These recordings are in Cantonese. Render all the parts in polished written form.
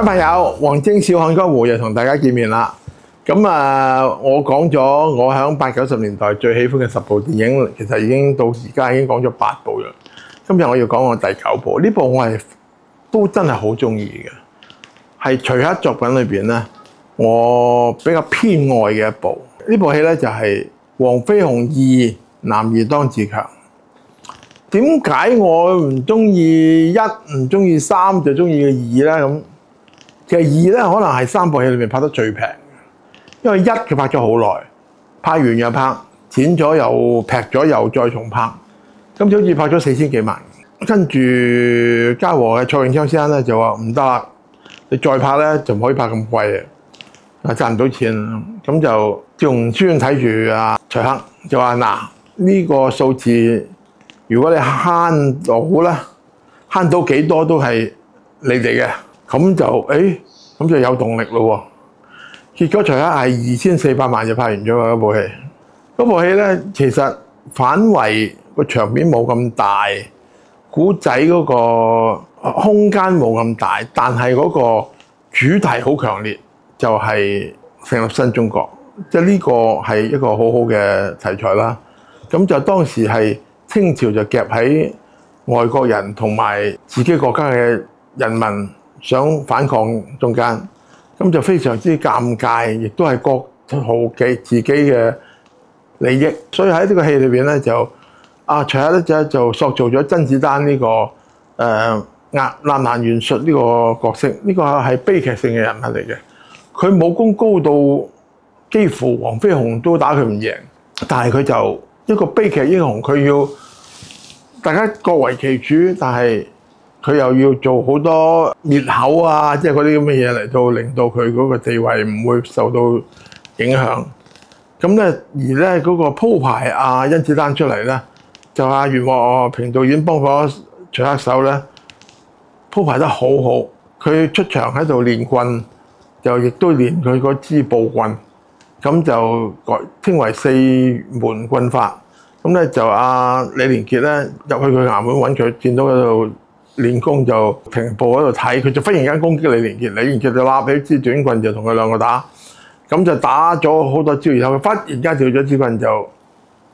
各位朋友，王晶笑看江湖又同大家見面啦。咁我講咗我喺80、90年代最喜歡嘅10部電影，其實已經到而家已經講咗8部啦。今日我要講我第9部，呢部我都真係好中意嘅，係徐克作品裏邊咧，我比較偏愛嘅一部。呢部戲咧就係《黃飛鴻2男兒當自強》。點解我唔中意1，唔中意3，就中意嘅2咧？咁其實2咧可能係3部戲裏面拍得最平，因為1佢拍咗好耐，拍完又拍，剪咗又劈咗又再重拍，咁就好似拍咗4000幾萬。跟住嘉禾嘅蔡永昌先生咧就話唔得啦，你再拍咧就唔可以拍咁貴啊，賺唔到錢。咁就仲專睇住徐克就話嗱，呢個數字如果你慳到啦，慳到幾多都係你哋嘅，咁就有動力咯喎。結果徐克係2400萬就拍完咗嗰部戲。嗰部戲咧其實反為個場面冇咁大，古仔嗰個空間冇咁大，但係嗰個主題好強烈，就係成立新中國，即係呢個係一個好好嘅題材啦。咁就當時係清朝就夾喺外國人同埋自己國家嘅人民想反抗中間，咁就非常之尷尬，亦都係各圖自己嘅利益。所以喺呢個戲裏邊咧，就徐克咧就塑造咗甄子丹呢個南蘭袁術呢個角色，呢個係悲劇性嘅人物嚟嘅。佢武功高到幾乎黃飛鴻都打佢唔贏，但係佢就一個悲劇英雄，佢要大家各為其主，但係佢又要做好多滅口啊，即係嗰啲咁嘅嘢嚟到令到佢嗰個地位唔會受到影響。咁咧而咧嗰個鋪排甄子丹出嚟咧，就袁和平導演幫咗徐克手咧，鋪排得好好。佢出場喺度練棍，就亦都練佢嗰支步棍，咁就稱為4門棍法。咁咧就李連杰咧入去佢衙門揾佢，見到佢喺度練功，就停步喺度睇，佢就忽然間攻擊李連杰，李連杰就揦起支短棍就同佢兩個打，咁就打咗好多招，然後佢忽然間掉咗支棍就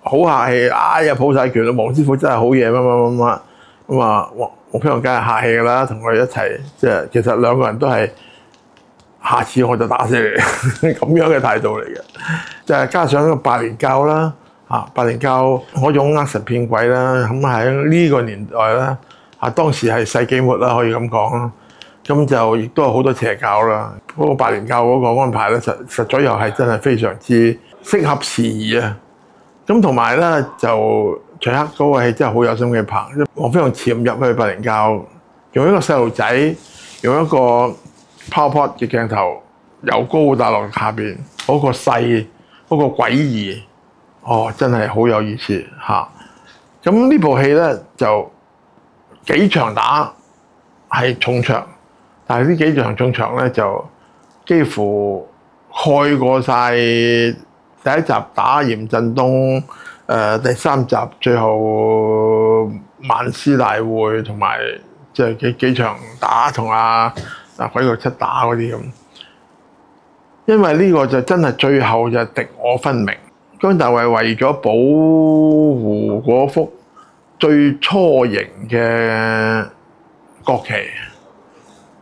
好客氣，又抱晒拳啦！黃師傅真係好嘢，乜咁黃飛鴻梗係客氣㗎啦，同佢一齊，即係其實兩個人都係下次我就打死你咁樣嘅態度嚟嘅，就係加上一個8年教啦。8年教嗰種呃實騙鬼啦，咁喺呢個年代啦，當時係世紀末啦，可以咁講啦。咁就亦都有好多邪教啦。嗰個8年教嗰個安排咧，實在又係真係非常之適合時宜啊。咁同埋咧，就徐克嗰個戲真係好有心機拍。黃飛鴻潛入去8年教，用一個細路仔，用一個 PowerPoint 嘅鏡頭，由高打落下邊，嗰個勢，嗰個詭異。真係好有意思嚇！咁呢部戲咧就幾場打係重場，但係呢幾場重場咧就幾乎蓋過晒第1集打嚴振東，第3集最後萬師大會同埋即係幾場打同鬼腳七打嗰啲咁，因為呢個就真係最後就敵我分明。姜大衛為咗保護嗰幅最初型嘅國旗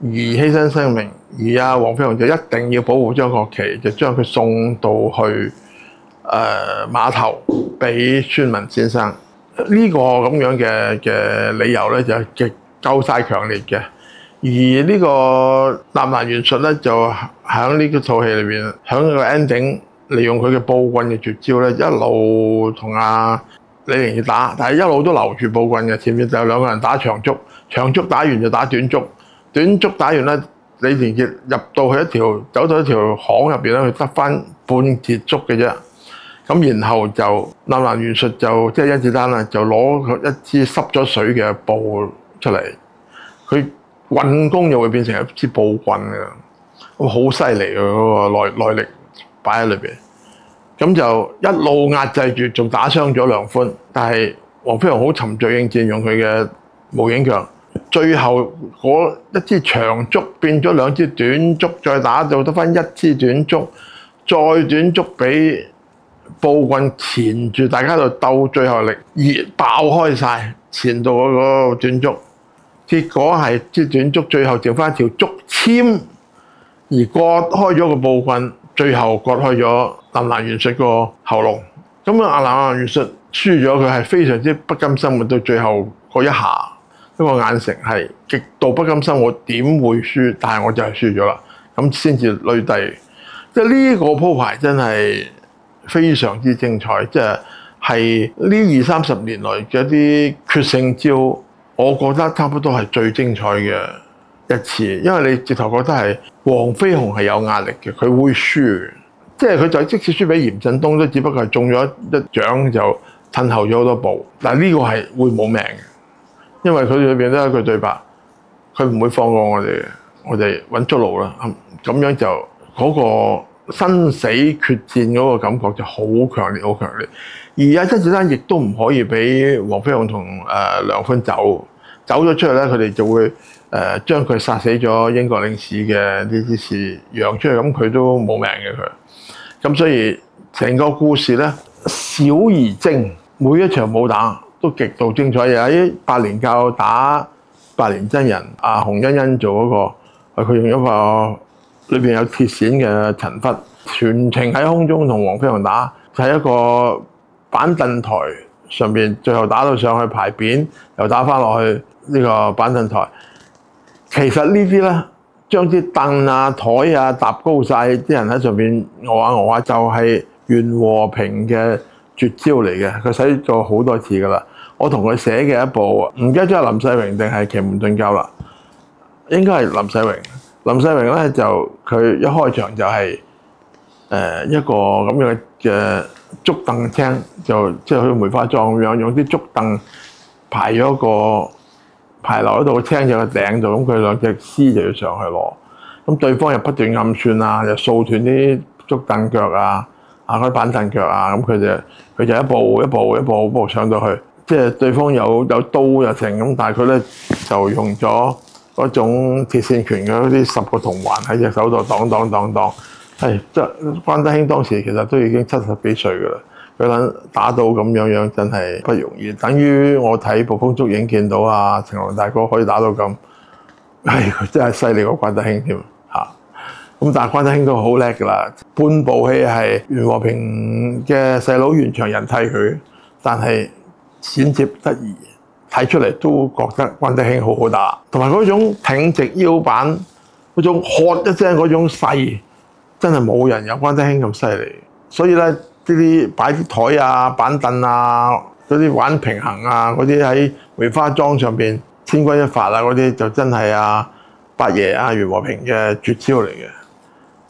而犧牲生命，而黃飛鴻就一定要保護張國旗，就將佢送到去碼頭俾孫文先生。呢個咁樣嘅理由咧就極夠晒強烈嘅。而呢個南蘭袁術咧就喺呢套戲裏邊，喺個 ending。利用佢嘅步棍嘅絕招咧，一路同李連杰打，但係一路都留住步棍嘅。前面就有兩個人打長竹，長竹打完就打短竹，短竹打完咧，李連杰走到一條巷入邊咧，佢得翻半截竹嘅啫。咁然後就南蘭袁術就即係甄子丹啦，就攞一支濕咗水嘅布出嚟，佢運功又會變成一支步棍嘅，咁好犀利嘅嗰個內力。擺喺裏邊，咁就一路壓制住，仲打傷咗梁寬。但係黃飛鴻好沉着應戰，用佢嘅無影腳最後嗰一支長竹變咗兩支短竹，再打到得返一支短竹，再短竹俾暴棍纏住，大家就鬥最後力，熱爆開晒，纏到嗰個短竹。結果係支短竹最後剩返一條竹籤，而割開咗個暴棍，最後割開咗南蘭元帥個喉嚨。咁啊，南蘭元帥輸咗，佢係非常之不甘心嘅。到最後嗰一下，一個眼神係極度不甘心，我點會輸？但係我就係輸咗啦，咁先至累低。即係呢個鋪排真係非常之精彩，即係呢20-30年來嘅一啲決勝招，我覺得差不多係最精彩嘅一次，因為你直頭覺得係黃飛鴻係有壓力嘅，佢會輸，即係佢就即使輸俾嚴振東都只不過係中咗一掌就褪後咗好多步，但係呢個係會冇命嘅。因為佢裏邊都有一句對白，佢唔會放過我哋嘅，我哋揾出路啦。咁樣就嗰個生死決戰嗰個感覺就好強烈，好強烈。而甄子丹亦都唔可以俾黃飛鴻同梁寬走咗出去咧，佢哋就會將佢殺死咗英國領事嘅呢啲事揚出去，咁佢都冇命嘅佢。咁所以成個故事咧小而精，每一場武打都極度精彩。又喺白蓮教打白蓮真人，洪欣欣做嗰個，佢用一個裏邊有鐵線嘅陳忽，全程喺空中同黃飛鴻打，喺一個板凳台上邊，最後打到上去牌匾，又打翻落去呢個板凳台。其實呢啲咧，將啲凳啊、台啊搭高晒，啲人喺上邊餓下，就係袁和平嘅絕招嚟嘅。佢使咗好多次噶啦。我同佢寫嘅一部，唔記得咗係林世榮定係奇門遁甲啦，應該係林世榮。林世榮咧就佢一開場就係一個咁樣嘅竹凳廳，就即係好似梅花樁咁樣，用啲竹凳排咗個牌樓喺度，個廳就喺頂度，咁佢兩隻獅就要上去攞。咁對方又不斷暗算啊，又掃斷啲竹凳腳啊，嗰啲板凳腳啊，咁佢就一步上到去。即係對方有刀又成咁，但係佢咧就用咗嗰種鐵線拳嘅嗰啲10個銅環喺隻手度擋。係即係關德興當時其實都已經70幾歲㗎啦，佢能打到咁樣真係不容易。等於我睇《捕風捉影》見到成龍大哥可以打到咁，佢真係犀利過關德興添嚇。咁但係關德興都好叻㗎啦，半部戲係袁和平嘅細佬袁長仁替佢，但係剪接得宜，睇出嚟都覺得關德興好好打，同埋嗰種挺直腰板，嗰種喝一聲嗰種勢，真係冇人有關德興咁犀利。所以咧，呢啲擺啲台啊、板凳啊、嗰啲玩平衡啊、嗰啲喺梅花樁上邊千鈞一髮啊，嗰啲就真係八爺袁和平嘅絕招嚟嘅。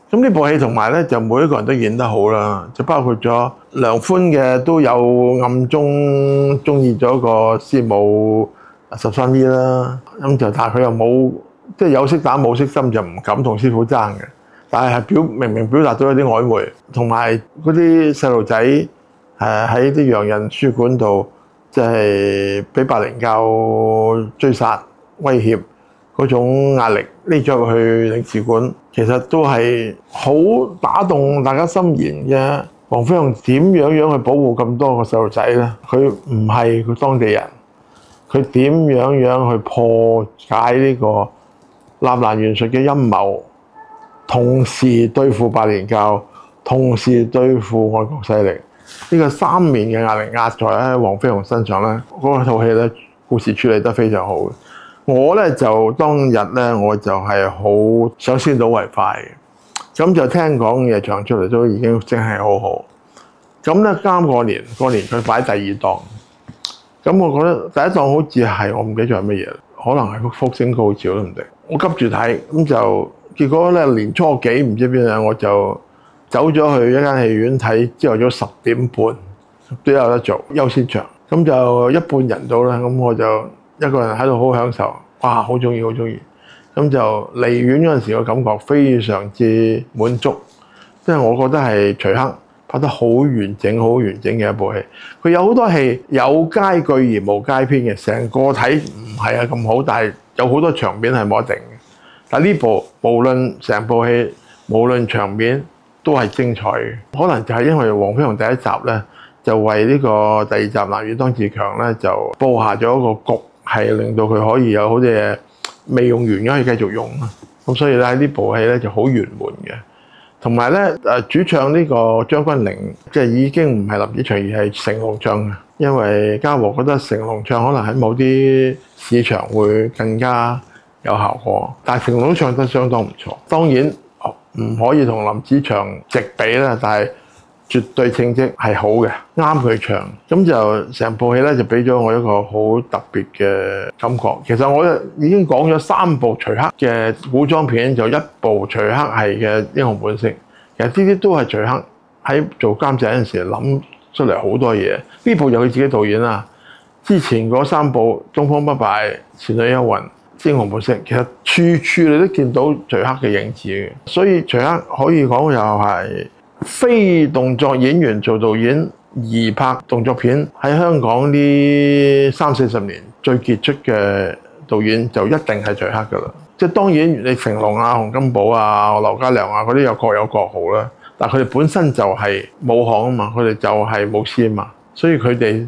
咁呢部戲同埋咧，就每一個人都演得好啦，就包括咗梁寬嘅都有暗中中意咗個師母13姨啦。咁就但係佢又冇即係有識打冇識心，就唔敢同師傅爭嘅。但係明明表達到一啲曖昧，同埋嗰啲細路仔喺啲洋人書館度，即係俾白蓮教追殺威脅嗰種壓力，匿咗去領事館，其實都係好打動大家心弦嘅。黃飛鴻點樣去保護咁多個細路仔咧？佢唔係佢當地人，佢點樣去破解呢個納蘭元帥嘅陰謀，同時對付白蓮教，同時對付外國勢力，呢個3面嘅壓力壓在喺黃飛鴻身上咧，嗰套戲咧故事處理得非常好嘅。我咧就當日咧，我就係好想先睹為快嘅，咁就聽講夜場出嚟都已經真係好好。咁咧啱過年佢擺第2檔，咁我覺得第1檔好似係我唔記得咗係乜嘢，可能係福星高照都唔定。我急住睇，咁就結果咧年初幾唔知邊樣，我就走咗去一間戲院睇，朝頭早10點半都有得做優先場，咁就一半人到啦，咁我就一個人喺度好享受，哇！好中意，咁就離院嗰陣時個感覺非常之滿足，因為我覺得係徐克拍得好完整嘅一部戲。佢有好多戲有佳句而無佳編嘅，成個睇唔係咁好，但係有好多場面係冇得定嘅。但呢部無論成部戲，無論場面都係精彩嘅。可能就係因為黃飛鴻第一集咧，就為呢個第二集難與當自強咧，就布下咗一個局，係令到佢可以有好多嘢未用完嘅可以繼續用啊。咁所以咧呢部戲咧就好圓滿嘅。同埋咧主唱呢個張君寧，即係已經唔係林子祥，而係成龍唱嘅。因為嘉禾覺得成龍唱可能喺某啲市場會更加有效果，但係成龍都唱得相當唔錯。當然唔可以同林子祥直比啦，但係絕對稱職係好嘅，啱佢唱。咁就成部戲咧就俾咗我一個好特別嘅感覺。其實我已經講咗3部徐克嘅古裝片，就1部徐克係嘅《英雄本色》。其實呢啲都係徐克喺做監製嗰陣時諗出嚟好多嘢。呢部就佢自己導演啦。之前嗰3部《東方不敗》、《倩女幽魂》、《英雄本色》，其實處處你都見到徐克嘅影子嘅。所以徐克可以講又係非動作演員做導演而拍動作片，喺香港呢30-40年最傑出嘅導演就一定係徐克㗎啦。即係當然你成龍啊、洪金寶啊、劉家良啊嗰啲又各有各好啦，但係佢哋本身就係武行啊嘛，佢哋就係武師啊嘛，所以佢哋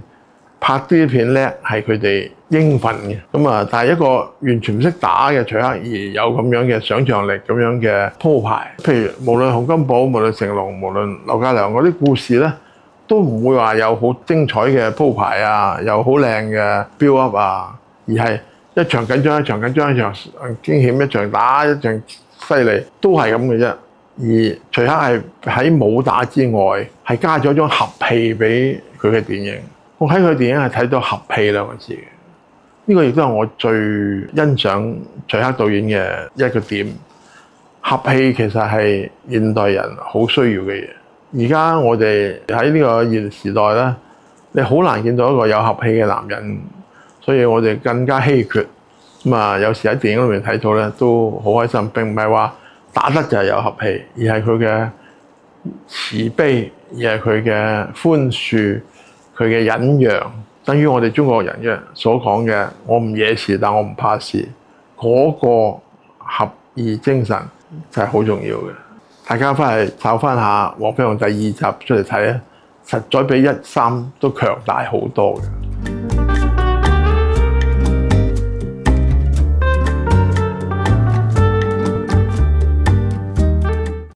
拍啲片叻係佢哋應份嘅。咁啊，但係一個完全唔識打嘅徐克而有咁樣嘅想像力、咁樣嘅鋪排，譬如無論洪金寶、無論成龍、無論劉家良嗰啲故事咧，都唔會話有好精彩嘅鋪排啊，有好靚嘅 build up 啊，而係一場緊張一場緊張，一場驚險一場打一場犀利，都係咁嘅啫。而徐克係喺武打之外，係加咗種合戲俾佢嘅電影。我喺佢電影係睇到合戲兩個字嘅，呢個亦都係我最欣賞徐克導演嘅一個點。合戲其實係現代人好需要嘅嘢。而家我哋喺呢個現時代咧，你好難見到一個有合戲嘅男人，所以我哋更加稀缺。咁啊，有時喺電影裏面睇到咧，都好開心。並唔係話打得就係有合戲，而係佢嘅慈悲，而係佢嘅寬恕，佢嘅忍讓，等於我哋中國人嘅所講嘅，我唔惹事，但我唔怕事，嗰個合義精神就係好重要嘅。大家翻嚟找翻下黃飛鴻第2集出嚟睇咧，實在比1、3都強大好多嘅。